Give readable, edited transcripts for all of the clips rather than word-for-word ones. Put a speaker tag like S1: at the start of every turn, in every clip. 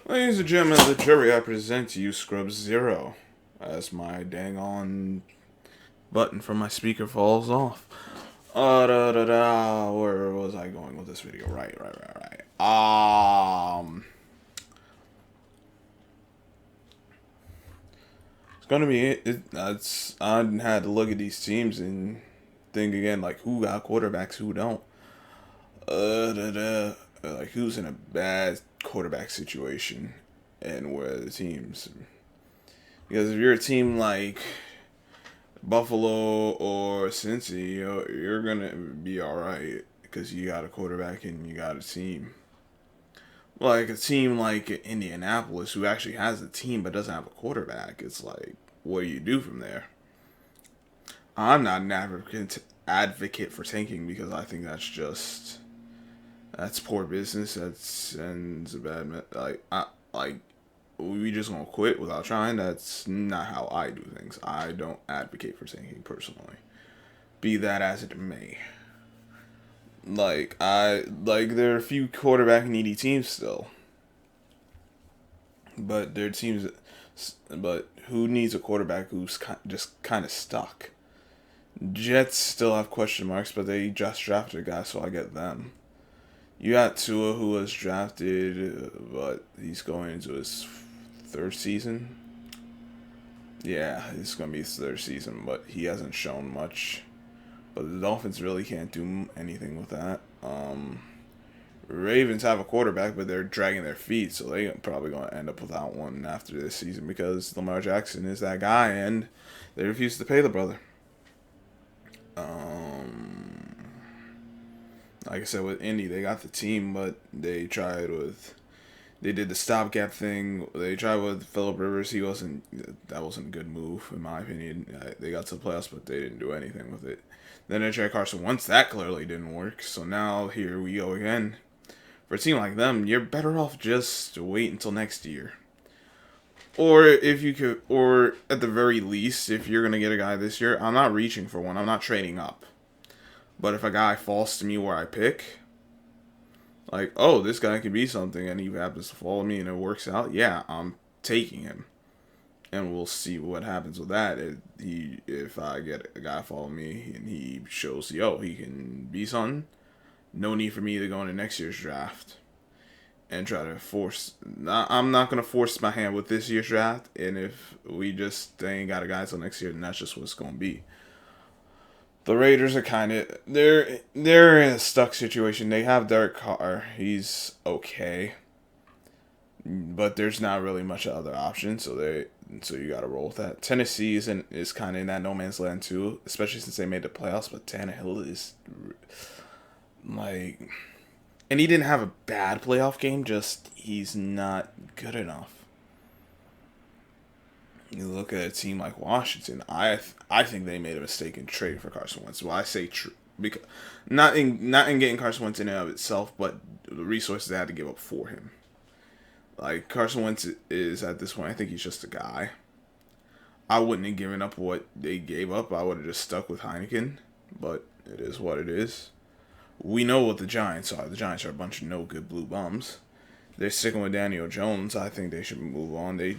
S1: Ladies and gentlemen of the jury, I present to you Scrub Zero as my dang on button from my speaker falls off. Where was I going with this video? Right. It's gonna be That's I had to look at these teams and think again, like who got quarterbacks, who don't. Like who's in a bad quarterback situation, and where are the teams? Because if you're a team like Buffalo or Cincy, you're gonna be all right because you got a quarterback and you got a team. Like a team like Indianapolis, who actually has a team but doesn't have a quarterback, it's like, what do you do from there? I'm not an advocate for tanking because I think that's poor business. That's and it's a bad like we just gonna quit without trying. That's not how I do things. I don't advocate for tanking personally. Be that as it may. There are a few quarterback needy teams still, but there are teams. But who needs a quarterback who's just kind of stuck? Jets still have question marks, but they just drafted a guy, so I get them. You got Tua, who was drafted, but he's going into his third season. Yeah, it's gonna be his third season, but he hasn't shown much. But the Dolphins really can't do anything with that. Ravens have a quarterback, but they're dragging their feet, so they're probably going to end up without one after this season because Lamar Jackson is that guy, and they refuse to pay the brother. Like I said, with Indy, they got the team, but they did the stopgap thing. They tried with Philip Rivers. That wasn't a good move in my opinion. They got to the playoffs, but they didn't do anything with it. Then they tried Carson Wentz. That clearly didn't work. So now here we go again. For a team like them, you're better off just wait until next year. Or at the very least, if you're gonna get a guy this year, I'm not reaching for one. I'm not trading up. But if a guy falls to me where I pick, like, oh, this guy could be something, and he happens to follow me, and it works out, yeah, I'm taking him, and we'll see what happens with that. If I get a guy follow me and he shows, yo, he can be something, no need for me to go into next year's draft and try to force. I'm not gonna force my hand with this year's draft, and if we just ain't got a guy till next year, then that's just what it's gonna be. The Raiders are they're in a stuck situation. They have Derek Carr. He's okay, but there's not really much other option. So you got to roll with that. Tennessee is kind of in that no man's land too, especially since they made the playoffs. But Tannehill is like, and he didn't have a bad playoff game. Just he's not good enough. You look at a team like Washington. I think they made a mistake in trading for Carson Wentz. Well, I say because not in getting Carson Wentz in and of itself, but the resources they had to give up for him. Like Carson Wentz is at this point, I think he's just a guy. I wouldn't have given up what they gave up. I would have just stuck with Heineken. But it is what it is. We know what the Giants are. The Giants are a bunch of no good blue bums. They're sticking with Daniel Jones. I think they should move on. They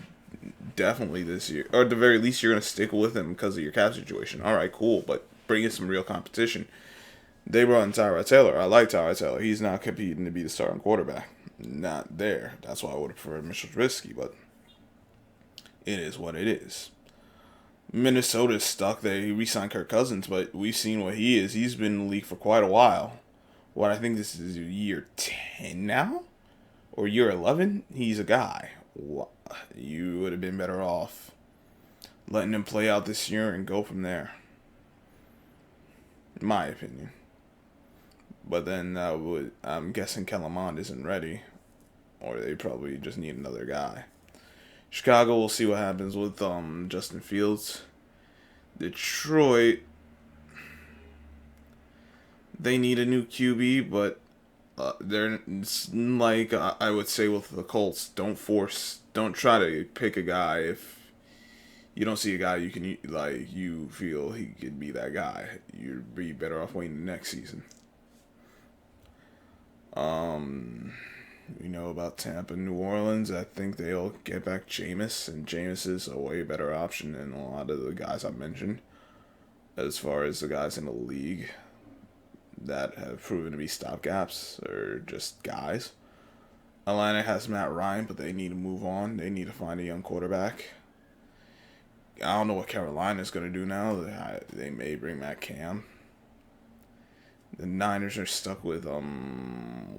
S1: definitely this year, or at the very least, you're gonna stick with him because of your cap situation. All right, cool, but bring in some real competition. They brought in Tyrod Taylor. I like Tyrod Taylor. He's not competing to be the starting quarterback. Not there. That's why I would have preferred Mitchell Trubisky, but it is what it is. Minnesota's stuck. They re-signed Kirk Cousins, but we've seen what he is. He's been in the league for quite a while. What I think this is year 10 now, or year 11. He's a guy. You would have been better off letting him play out this year and go from there. In my opinion. But then I'm guessing Kellen Mond isn't ready, or they probably just need another guy. Chicago, we'll see what happens with Justin Fields. Detroit, they need a new QB, but they're like I would say with the Colts, don't try to pick a guy if you don't see a guy you feel he could be that guy. You'd be better off waiting the next season. We know about Tampa, New Orleans. I think they'll get back Jameis, and Jameis is a way better option than a lot of the guys I mentioned. As far as the guys in the league that have proven to be stopgaps or just guys. Atlanta has Matt Ryan, but they need to move on. They need to find a young quarterback. I don't know what Carolina's going to do now. They may bring back Cam. The Niners are stuck with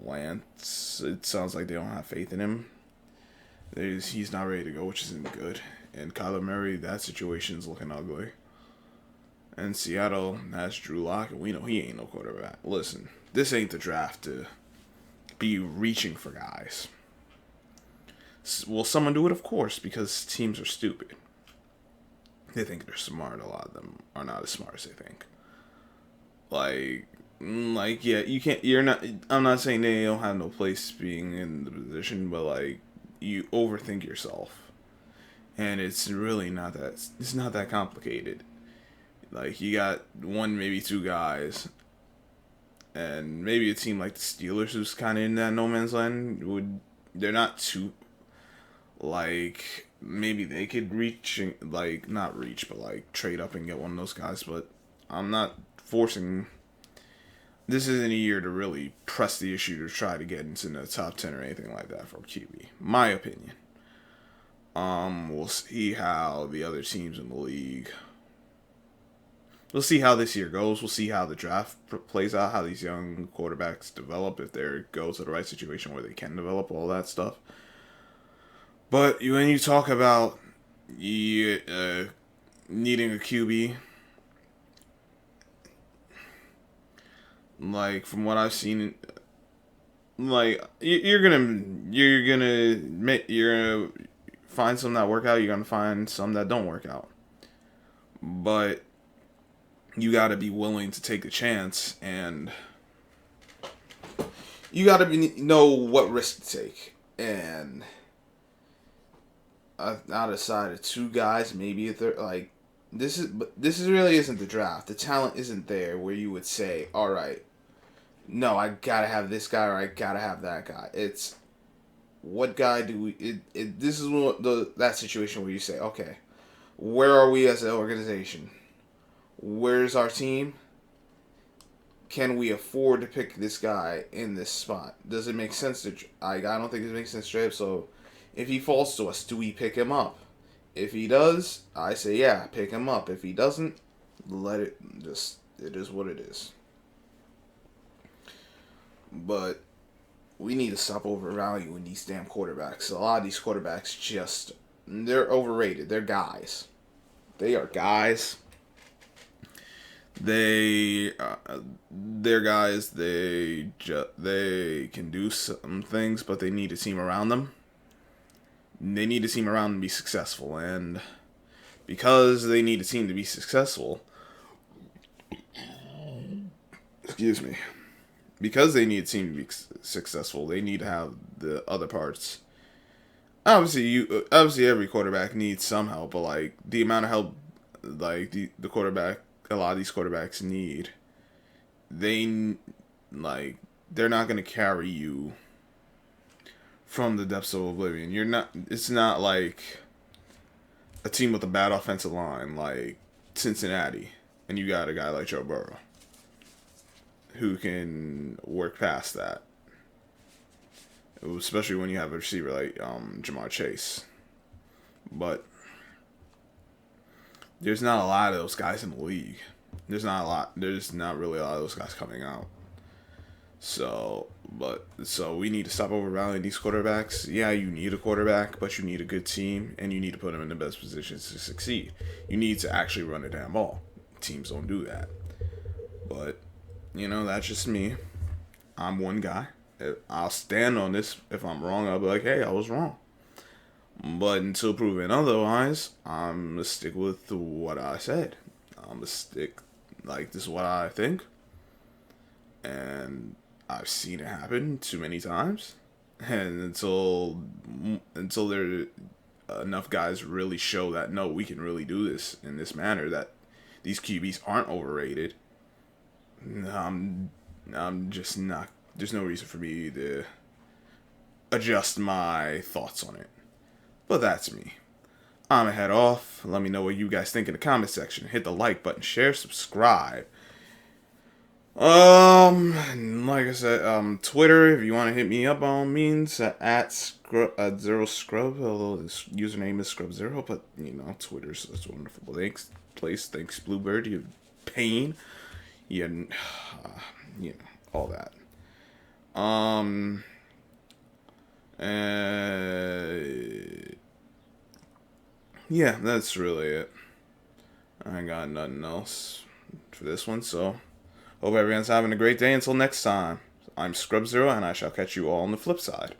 S1: Lance. It sounds like they don't have faith in him. He's not ready to go, which isn't good. And Kyler Murray, that situation's looking ugly. And Seattle has Drew Lock, and we know he ain't no quarterback. Listen, this ain't the draft to be reaching for guys. Will someone do it? Of course, because teams are stupid. They think they're smart. A lot of them are not as smart as they think. Yeah, you can't. You're not. I'm not saying they don't have no place being in the position, but like, you overthink yourself, and it's really not that. It's not that complicated. Like, you got one, maybe two guys, and maybe a team like the Steelers, who's kind of in that no man's land, they're not too, like, maybe they could reach, like, not reach, but like trade up and get one of those guys. But I'm not forcing. This isn't a year to really press the issue to try to get into the top 10 or anything like that for QB. My opinion. We'll see how the other teams in the league. We'll see how this year goes. We'll see how the draft plays out, how these young quarterbacks develop, if they go to the right situation where they can develop all that stuff. But when you talk about needing a QB, like, from what I've seen, like, you're gonna find some that work out. You're gonna find some that don't work out. But you got to be willing to take a chance, and you got to know what risk to take. And I decided two guys, maybe a third. Like, this really isn't the draft. The talent isn't there where you would say, all right, no, I gotta have this guy or I gotta have that guy. It's what guy do we? This is that situation where you say, okay, where are we as an organization? Where's our team? Can we afford to pick this guy in this spot? Does it make sense to? I don't think it makes sense to. So, if he falls to us, do we pick him up? If he does, I say yeah, pick him up. If he doesn't, let it just. It is what it is. But we need to stop overvaluing these damn quarterbacks. A lot of these quarterbacks they're overrated. They're guys. They are guys. They're guys. They can do some things, but they need a team around them. They need a team around them to be successful, and because they need a team to be successful, excuse me, because they need a team to be successful, they need to have the other parts. Obviously every quarterback needs some help, but like the amount of help, like the quarterback, a lot of these quarterbacks need, they're not going to carry you from the depths of oblivion. It's not like a team with a bad offensive line like Cincinnati, and you got a guy like Joe Burrow who can work past that. Especially when you have a receiver like Jamar Chase. But there's not a lot of those guys in the league. There's not really a lot of those guys coming out. So we need to stop overvaluing these quarterbacks. Yeah, you need a quarterback, but you need a good team, and you need to put them in the best positions to succeed. You need to actually run a damn ball. Teams don't do that. But, that's just me. I'm one guy. I'll stand on this. If I'm wrong, I'll be like, hey, I was wrong. But until proven otherwise, I'm going to stick with what I said. I'm going to stick, this is what I think. And I've seen it happen too many times. And until there enough guys really show that, no, we can really do this in this manner, that these QBs aren't overrated, I'm just not. There's no reason for me to adjust my thoughts on it. But that's me. I'm gonna head off. Let me know what you guys think in the comment section. Hit the like button, share, subscribe. Like I said, Twitter, if you want to hit me up, by all means, at Zero Scrub, although this username is Scrub Zero, but, Twitter's such a wonderful place. Thanks, Bluebird, you pain, you, all that. Yeah, that's really it. I ain't got nothing else for this one, so hope everyone's having a great day. Until next time, I'm Scrub Zero, and I shall catch you all on the flip side.